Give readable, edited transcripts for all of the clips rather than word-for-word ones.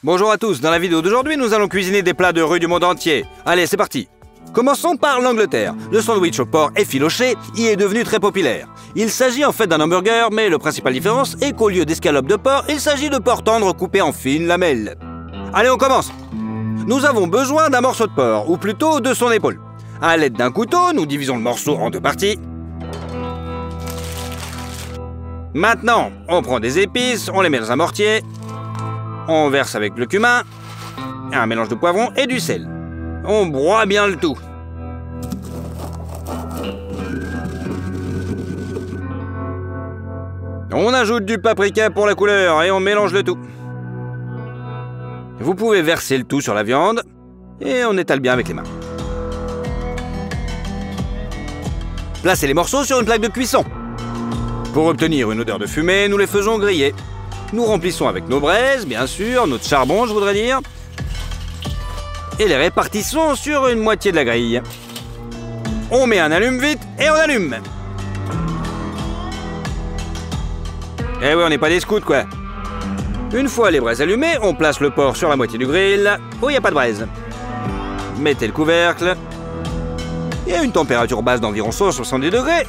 Bonjour à tous, dans la vidéo d'aujourd'hui, nous allons cuisiner des plats de rue du monde entier. Allez, c'est parti. Commençons par l'Angleterre. Le sandwich au porc effiloché y est devenu très populaire. Il s'agit en fait d'un hamburger, mais la principale différence est qu'au lieu d'escalopes de porc, il s'agit de porc tendre coupé en fines lamelles. Allez, on commence. Nous avons besoin d'un morceau de porc, ou plutôt de son épaule. À l'aide d'un couteau, nous divisons le morceau en deux parties. Maintenant, on prend des épices, on les met dans un mortier. On verse avec le cumin, un mélange de poivron et du sel. On broie bien le tout. On ajoute du paprika pour la couleur et on mélange le tout. Vous pouvez verser le tout sur la viande et on étale bien avec les mains. Placez les morceaux sur une plaque de cuisson. Pour obtenir une odeur de fumée, nous les faisons griller. Nous remplissons avec nos braises, bien sûr, notre charbon, je voudrais dire, et les répartissons sur une moitié de la grille. On met un allume-vite et on allume. Eh oui, on n'est pas des scouts, quoi. Une fois les braises allumées, on place le porc sur la moitié du grill, où il n'y a pas de braise. Mettez le couvercle. Et à une température basse d'environ 170 degrés,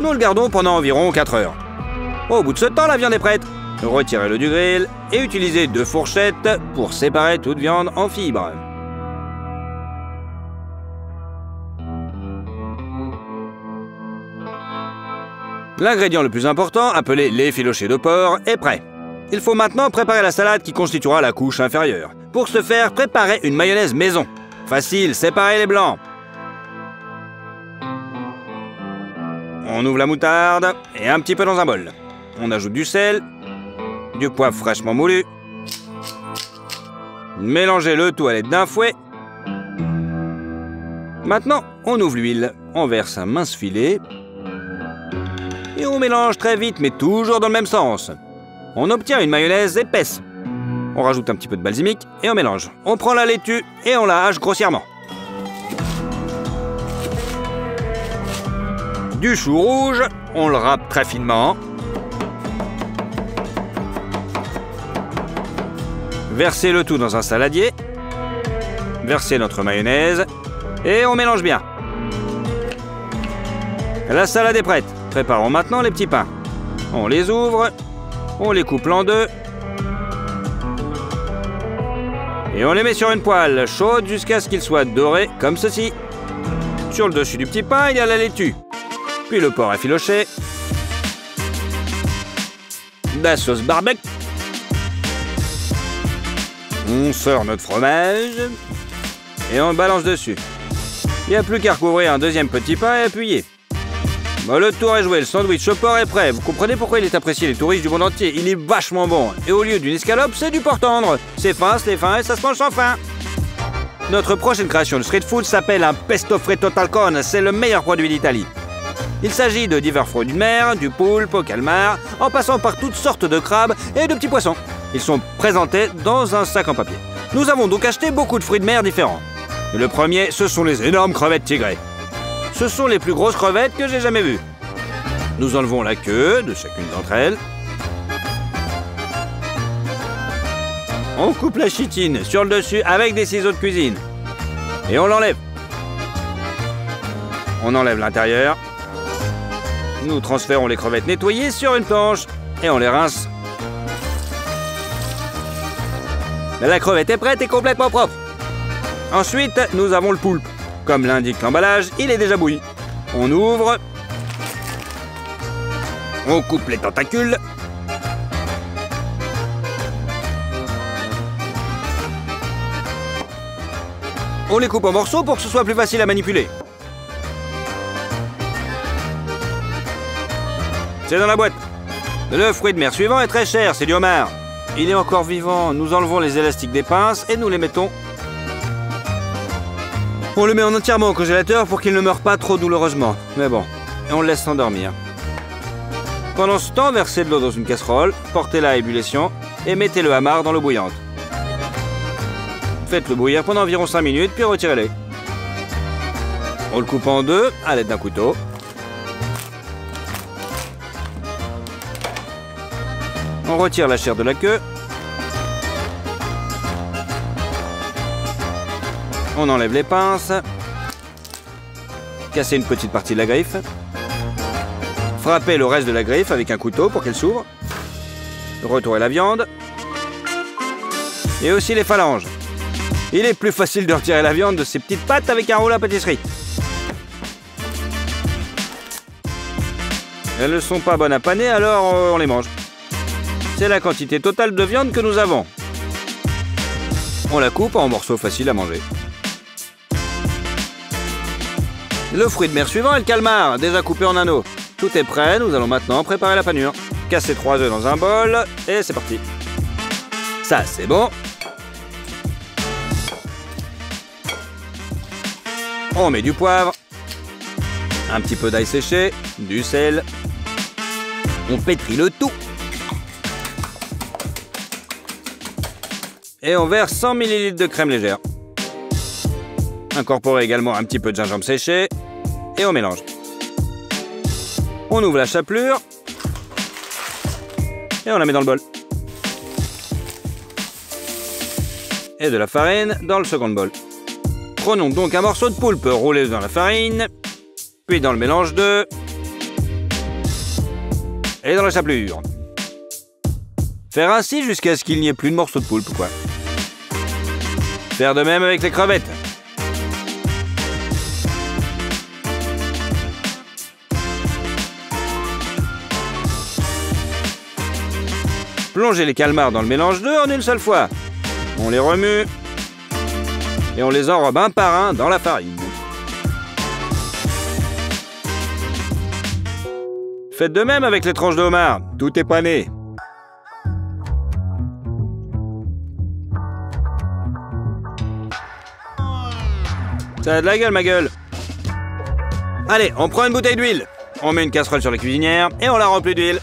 nous le gardons pendant environ 4 heures. Au bout de ce temps, la viande est prête. Retirez-le du grill et utilisez 2 fourchettes pour séparer toute viande en fibres. L'ingrédient le plus important, appelé l'effiloché de porc, est prêt. Il faut maintenant préparer la salade qui constituera la couche inférieure. Pour ce faire, préparez une mayonnaise maison. Facile, séparez les blancs. On ouvre la moutarde et un petit peu dans un bol. On ajoute du sel, du poivre fraîchement moulu. Mélangez le tout à l'aide d'un fouet. Maintenant, on ouvre l'huile. On verse un mince filet. Et on mélange très vite, mais toujours dans le même sens. On obtient une mayonnaise épaisse. On rajoute un petit peu de balsamique et on mélange. On prend la laitue et on la hache grossièrement. Du chou rouge, on le râpe très finement. Versez le tout dans un saladier. Versez notre mayonnaise. Et on mélange bien. La salade est prête. Préparons maintenant les petits pains. On les ouvre. On les coupe en deux. Et on les met sur une poêle chaude jusqu'à ce qu'ils soient dorés comme ceci. Sur le dessus du petit pain, il y a la laitue. Puis le porc effiloché. La sauce barbecue. On sort notre fromage et on le balance dessus. Il n'y a plus qu'à recouvrir un deuxième petit pain et appuyer. Bon, le tour est joué, le sandwich au porc est prêt. Vous comprenez pourquoi il est apprécié des touristes du monde entier. Il est vachement bon. Et au lieu d'une escalope, c'est du porc tendre. C'est fin et ça se mange sans faim. Notre prochaine création de street food s'appelle un pesto fritto talcone. C'est le meilleur produit d'Italie. Il s'agit de divers fruits de mer, du poulpe au calmar, en passant par toutes sortes de crabes et de petits poissons. Ils sont présentés dans un sac en papier. Nous avons donc acheté beaucoup de fruits de mer différents. Le premier, ce sont les énormes crevettes tigrées. Ce sont les plus grosses crevettes que j'ai jamais vues. Nous enlevons la queue de chacune d'entre elles. On coupe la chitine sur le dessus avec des ciseaux de cuisine. Et on l'enlève. On enlève l'intérieur. Nous transférons les crevettes nettoyées sur une planche et on les rince. La crevette est prête et complètement propre. Ensuite, nous avons le poulpe. Comme l'indique l'emballage, il est déjà bouilli. On ouvre. On coupe les tentacules. On les coupe en morceaux pour que ce soit plus facile à manipuler. C'est dans la boîte. Le fruit de mer suivant est très cher, c'est du homard. Il est encore vivant. Nous enlevons les élastiques des pinces et nous les mettons. On le met entièrement au congélateur pour qu'il ne meure pas trop douloureusement. Mais bon, et on le laisse s'endormir. Pendant ce temps, versez de l'eau dans une casserole, portez-la à ébullition et mettez le homard dans l'eau bouillante. Faites-le bouillir pendant environ 5 minutes, puis retirez-le. On le coupe en deux à l'aide d'un couteau. On retire la chair de la queue. On enlève les pinces. Casser une petite partie de la griffe. Frapper le reste de la griffe avec un couteau pour qu'elle s'ouvre. Retourer la viande. Et aussi les phalanges. Il est plus facile de retirer la viande de ces petites pattes avec un rouleau à pâtisserie. Elles ne sont pas bonnes à paner, alors on les mange. C'est la quantité totale de viande que nous avons. On la coupe en morceaux faciles à manger. Le fruit de mer suivant est le calmar, déjà coupé en anneaux. Tout est prêt, nous allons maintenant préparer la panure. Casser 3 œufs dans un bol, et c'est parti. Ça, c'est bon. On met du poivre, un petit peu d'ail séché, du sel. On pétrit le tout. Et on verse 100 ml de crème légère. Incorporez également un petit peu de gingembre séché. Et on mélange. On ouvre la chapelure. Et on la met dans le bol. Et de la farine dans le second bol. Prenons donc un morceau de poulpe roulé dans la farine, puis dans le mélange d'œufs et dans la chapelure. Faire ainsi jusqu'à ce qu'il n'y ait plus de morceaux de poulpe, quoi. Faire de même avec les crevettes. Plongez les calmars dans le mélange d'œufs en une seule fois. On les remue. Et on les enrobe un par un dans la farine. Faites de même avec les tranches de homard. Tout est pané. Ça a de la gueule, ma gueule. Allez, on prend une bouteille d'huile. On met une casserole sur la cuisinière et on la remplit d'huile.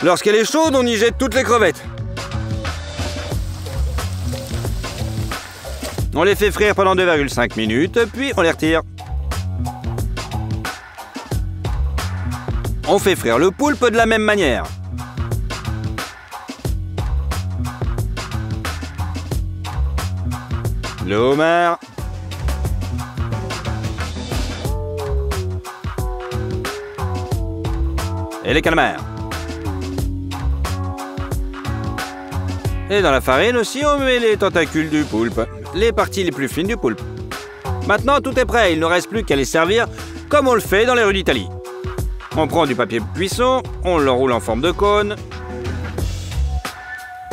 Lorsqu'elle est chaude, on y jette toutes les crevettes. On les fait frire pendant 2,5 minutes, puis on les retire. On fait frire le poulpe de la même manière. Le homard. Et les calmars. Et dans la farine aussi, on met les tentacules du poulpe. Les parties les plus fines du poulpe. Maintenant, tout est prêt. Il ne reste plus qu'à les servir comme on le fait dans les rues d'Italie. On prend du papier cuisson, on l'enroule en forme de cône.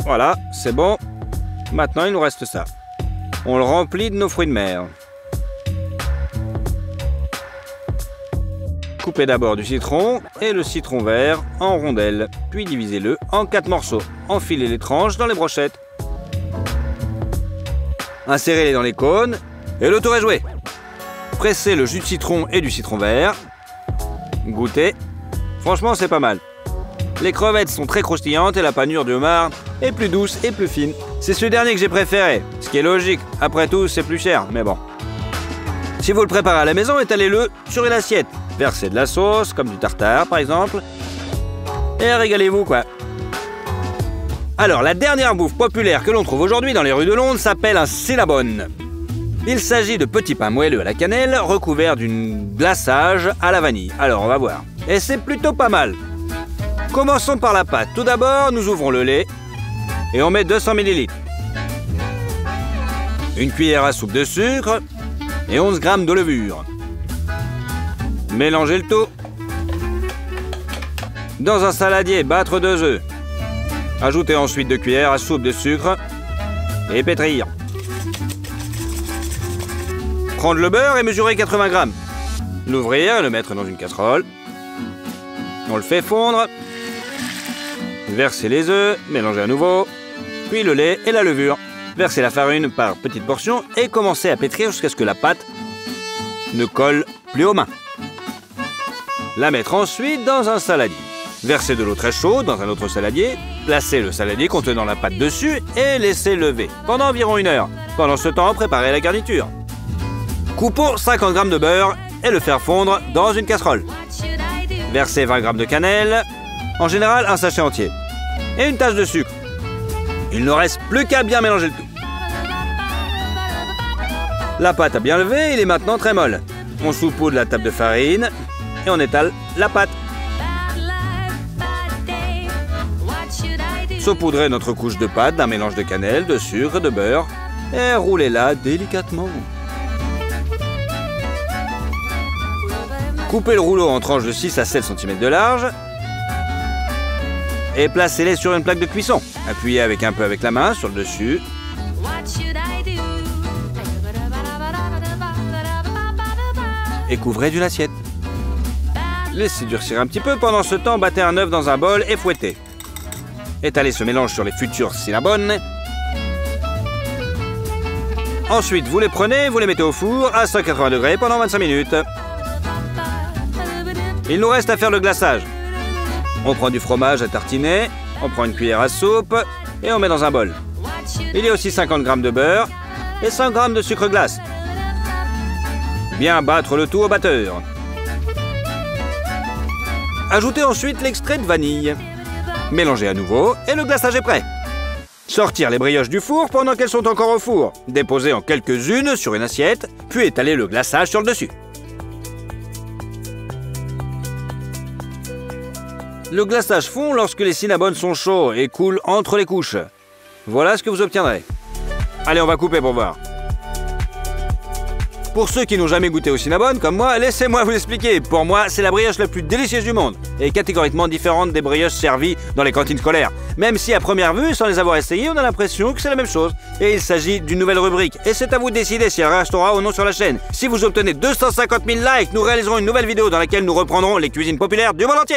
Voilà, c'est bon. Maintenant, il nous reste ça. On le remplit de nos fruits de mer. Coupez d'abord du citron et le citron vert en rondelles, puis divisez-le en 4 morceaux. Enfilez les tranches dans les brochettes. Insérez-les dans les cônes et le tour est joué. Pressez le jus de citron et du citron vert. Goûtez. Franchement, c'est pas mal. Les crevettes sont très croustillantes et la panure du homard est plus douce et plus fine. C'est ce dernier que j'ai préféré, ce qui est logique. Après tout, c'est plus cher, mais bon. Si vous le préparez à la maison, étalez-le sur une assiette. Versez de la sauce, comme du tartare par exemple. Et régalez-vous, quoi. Alors, la dernière bouffe populaire que l'on trouve aujourd'hui dans les rues de Londres s'appelle un syllabone. Il s'agit de petits pains moelleux à la cannelle recouverts d'une glaçage à la vanille. Alors, on va voir. Et c'est plutôt pas mal. Commençons par la pâte. Tout d'abord, nous ouvrons le lait et on met 200 ml. Une cuillère à soupe de sucre et 11 g de levure. Mélangez le tout. Dans un saladier, battre 2 œufs. Ajoutez ensuite 2 cuillères à soupe de sucre et pétrir. Prendre le beurre et mesurer 80 g. L'ouvrir et le mettre dans une casserole. On le fait fondre. Versez les œufs, mélangez à nouveau. Puis le lait et la levure. Versez la farine par petites portions et commencez à pétrir jusqu'à ce que la pâte ne colle plus aux mains. La mettre ensuite dans un saladier. Versez de l'eau très chaude dans un autre saladier. Placez le saladier contenant la pâte dessus et laissez lever pendant environ 1 heure. Pendant ce temps, préparez la garniture. Coupons 50 g de beurre et le faire fondre dans une casserole. Versez 20 g de cannelle, en général un sachet entier, et une tasse de sucre. Il ne reste plus qu'à bien mélanger le tout. La pâte a bien levé, il est maintenant très molle. On saupoudre la table de farine et on étale la pâte. Saupoudrez notre couche de pâte d'un mélange de cannelle, de sucre et de beurre et roulez-la délicatement. Coupez le rouleau en tranches de 6 à 7 cm de large et placez-les sur une plaque de cuisson. Appuyez un peu avec la main sur le dessus. Et couvrez d'une assiette. Laissez durcir un petit peu. Pendant ce temps, battez un œuf dans un bol et fouettez. Étalez ce mélange sur les futurs cinnabons. Ensuite, vous les prenez, vous les mettez au four à 180 degrés pendant 25 minutes. Il nous reste à faire le glaçage. On prend du fromage à tartiner, on prend une cuillère à soupe et on met dans un bol. Il y a aussi 50 g de beurre et 100 g de sucre glace. Bien battre le tout au batteur. Ajoutez ensuite l'extrait de vanille. Mélangez à nouveau et le glaçage est prêt. Sortir les brioches du four pendant qu'elles sont encore au four. Déposer en quelques-unes sur une assiette, puis étaler le glaçage sur le dessus. Le glaçage fond lorsque les cinnabons sont chauds et coulent entre les couches. Voilà ce que vous obtiendrez. Allez, on va couper pour voir. Pour ceux qui n'ont jamais goûté au cinnabon, comme moi, laissez-moi vous l'expliquer. Pour moi, c'est la brioche la plus délicieuse du monde et catégoriquement différente des brioches servies dans les cantines scolaires. Même si à première vue, sans les avoir essayées, on a l'impression que c'est la même chose. Et il s'agit d'une nouvelle rubrique. Et c'est à vous de décider si elle restera ou non sur la chaîne. Si vous obtenez 250 000 likes, nous réaliserons une nouvelle vidéo dans laquelle nous reprendrons les cuisines populaires du monde entier.